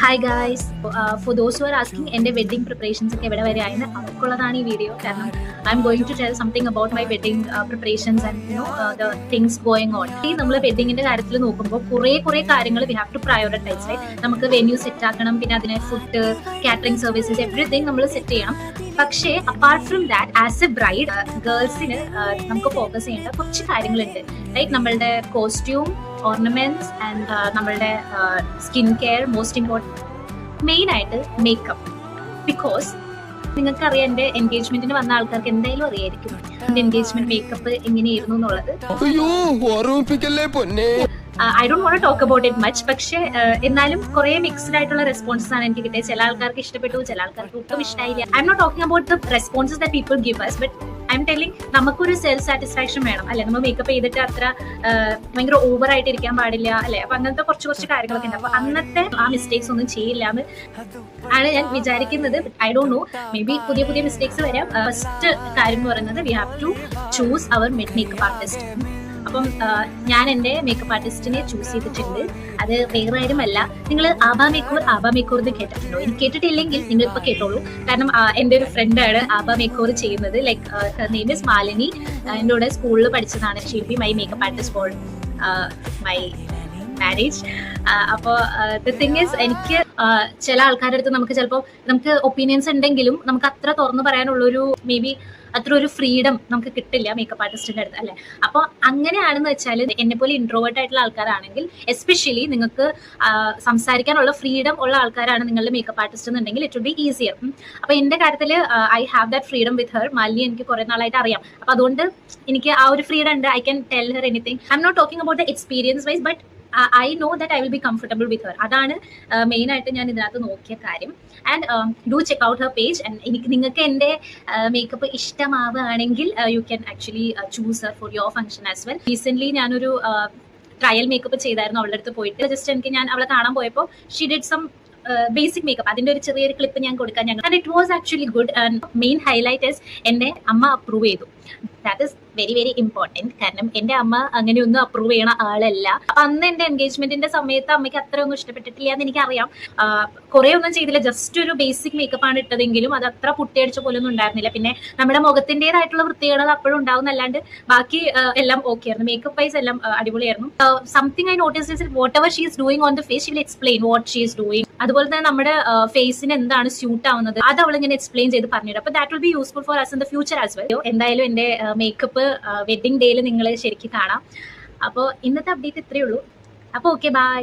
Hi guys, for those who are asking എൻ്റെ wedding preparations ഒക്കെ എവിടെ വരെ ആയെന്ന് അവർക്കുള്ളതാണ് ഈ വീഡിയോ. കാരണം I'm going to tell something about my wedding preparations and the things going on. ഈ നമ്മൾ വെഡിങ്ങിന്റെ കാര്യത്തിൽ നോക്കുമ്പോൾ കുറേ കാര്യങ്ങൾ we have to prioritise. Right, നമുക്ക് വെന്യൂ സെറ്റ് ആക്കണം, പിന്നെ അതിനെ ഫുഡ്, കാറ്ററിംഗ് സർവീസസ്, എവറിത്തിങ് നമ്മൾ സെറ്റ് ചെയ്യണം. പക്ഷേ apart from that, as a bride ഗേൾസിന് നമുക്ക് ഫോക്കസ് ചെയ്യേണ്ട കുറച്ച് കാര്യങ്ങളുണ്ട്. റൈറ്റ്, നമ്മളുടെ കോസ്റ്റ്യൂം, ഓർണമെന്റ്സ് ആൻഡ് നമ്മളുടെ skin care, most important main ആയിട്ട് മേക്കപ്പ്. ബിക്കോസ് നിങ്ങൾക്കറിയാം, എൻ്റെ എൻഗേജ്മെന്റിന് വന്ന ആൾക്കാർക്ക് എന്തായാലും അറിയായിരിക്കും എൻ്റെ എൻഗേജ്മെന്റ് മേക്കപ്പ് എങ്ങനെയായിരുന്നു എന്നുള്ളത്. I don't want to talk about it much. പക്ഷേ എന്നാലും കുറെ മിക്സ്ഡ് ആയിട്ടുള്ള റെസ്പോൺസസ് ആണ് എനിക്ക് കിട്ടിയത്. ചില ആൾക്കാർക്ക് ഇഷ്ടപ്പെട്ടു, ചില ആൾക്കാർക്ക് ഒട്ടും ഇഷ്ടമായില്ല. I M not talking about the responses that people give us, but I'm telling നമുക്കൊരു സെൽഫ് സാറ്റിസ്ഫാക്ഷൻ വേണം, അല്ലെ? നമ്മൾ മേക്കപ്പ് ചെയ്തിട്ട് അത്ര ഭയങ്കര ഓവർ ആയിട്ട് ഇരിക്കാൻ പാടില്ല, അല്ലെ? അപ്പൊ അങ്ങനത്തെ കുറച്ച് കാര്യങ്ങളൊക്കെ ഉണ്ട്. അപ്പൊ അന്നത്തെ ആ മിസ്റ്റേക്സ് ഒന്നും ചെയ്യില്ല എന്ന് ആണ് ഞാൻ വിചാരിക്കുന്നത്. I don't know, maybe പുതിയ മിസ്റ്റേക്സ് വരാം. ഫസ്റ്റ് കാര്യം എന്ന് പറയുന്നത്, we have to choose our makeup artist. അപ്പം ഞാൻ എൻ്റെ മേക്കപ്പ് ആർട്ടിസ്റ്റിനെ ചൂസ് ചെയ്തിട്ടുണ്ട്. അത് വേറെ ആരുമല്ല, നിങ്ങൾ ആബാ മേക്കൂർ എന്ന് കേട്ടിട്ടുണ്ടോ? എനിക്ക് കേട്ടിട്ടില്ലെങ്കിൽ നിങ്ങൾ ഇപ്പൊ കേട്ടോളൂ. കാരണം എൻ്റെ ഒരു ഫ്രണ്ടാണ് ആബാ മേക്കൂർ ചെയ്യുന്നത്. Like her name is Malini. എൻ്റെ കൂടെ സ്കൂളിൽ പഠിച്ചതാണ്. She be my makeup artist for my marriage. അപ്പോൾ ദ തിങ് ഈസ്, എനിക്ക് ചില ആൾക്കാരുടെ അടുത്ത് നമുക്ക് ഒപ്പീനിയൻസ് ഉണ്ടെങ്കിലും നമുക്ക് അത്ര തുറന്നു പറയാനുള്ളൊരു മേ ബി അത്ര ഒരു ഫ്രീഡം നമുക്ക് കിട്ടില്ല മേക്കപ്പ് ആർട്ടിസ്റ്റിന്റെ അടുത്ത്, അല്ലെ? അപ്പോൾ അങ്ങനെയാണെന്ന് വെച്ചാൽ, എന്നെ പോലെ ഇൻട്രോവേർട്ട് ആയിട്ടുള്ള ആൾക്കാരാണെങ്കിൽ, എസ്പെഷ്യലി നിങ്ങൾക്ക് സംസാരിക്കാനുള്ള ഫ്രീഡം ഉള്ള ആൾക്കാരാണ് നിങ്ങളുടെ മേക്കപ്പ് ആർട്ടിസ്റ്റ് എന്നുണ്ടെങ്കിൽ, ഇറ്റ് വിൽ ബി ഈസിയർ. അപ്പോൾ എൻ്റെ കാര്യത്തിൽ ഐ ഹാവ് ദാറ്റ് ഫ്രീഡം വിത്ത് ഹർ. മാലിനി എനിക്ക് കുറെ നാളായിട്ട് അറിയാം. അപ്പോൾ അതുകൊണ്ട് എനിക്ക് ആ ഒരു ഫ്രീഡം ഉണ്ട്. I can tell her anything. I M not talking about the experience wise, but I know that I will be comfortable with her. അതാണ് മെയിൻ ആയിട്ട് ഞാൻ ഇതിനകത്ത് നോക്കിയ കാര്യം. And do check out her page. And നിങ്ങൾക്ക് എൻ്റെ makeup ഇഷ്ടമാവുകയാണെങ്കിൽ you can actually choose her for your function as well. Recent ഞാനൊരു ട്രയൽ മേക്കപ്പ് ചെയ്തായിരുന്നു അവളുടെ അടുത്ത് പോയിട്ട്. ജസ്റ്റ് ഞാൻ അവളെ കാണാൻ പോയപ്പോൾ she did some basic makeup. അതിന്റെ ഒരു ചെറിയൊരു ക്ലിപ്പ് ഞാൻ കൊടുക്കാൻ and it was actually good. And main highlight is, എന്റെ അമ്മ അപ്രൂവ് ചെയ്തു. That is very very important. കാരണം എൻ്റെ അമ്മ അങ്ങനെയൊന്നും അപ്രൂവ് ചെയ്യണ ആളല്ല. അപ്പൊ അന്ന് എൻ്റെ എൻഗേജ്മെന്റിന്റെ സമയത്ത് അമ്മയ്ക്ക് അത്രയൊന്നും ഇഷ്ടപ്പെട്ടിട്ടില്ല എന്ന് എനിക്കറിയാം. കുറെ ഒന്നും ചെയ്തില്ല, ജസ്റ്റ് ഒരു ബേസിക് മേക്കപ്പ് ആണ് ഇട്ടതെങ്കിലും അത് അത്ര പുട്ടിയടിച്ച പോലൊന്നും ഉണ്ടായിരുന്നില്ല. പിന്നെ നമ്മുടെ മുഖത്തിൻ്റെതായിട്ടുള്ള വൃത്തികേട് അപ്പോഴും ഉണ്ടാവുന്നല്ലാണ്ട് ബാക്കി എല്ലാം ഓക്കെ ആയിരുന്നു. മേക്കപ്പ് വൈസ് എല്ലാം അടിപൊളിയായിരുന്നു. Something I notice is, whatever she is doing on the face, she will explain what she is doing. അതുപോലെ തന്നെ നമ്മുടെ ഫേസിന് എന്താണ് സ്യൂട്ട് ആവുന്നത് അത് അവൾ ഇങ്ങനെ എക്സ്പ്ലെയിൻ ചെയ്ത് പറഞ്ഞുതരും. അപ്പൊ that will be useful for us in the future as well. എന്തായാലും എൻ്റെ മേക്കപ്പ് വെഡിങ് ഡേയിൽ നിങ്ങൾ ശരിക്കും കാണാം. അപ്പോൾ ഇന്നത്തെ അപ്ഡേറ്റ് ഇത്രയേ ഉള്ളൂ. അപ്പോൾ ഓക്കെ, ബൈ.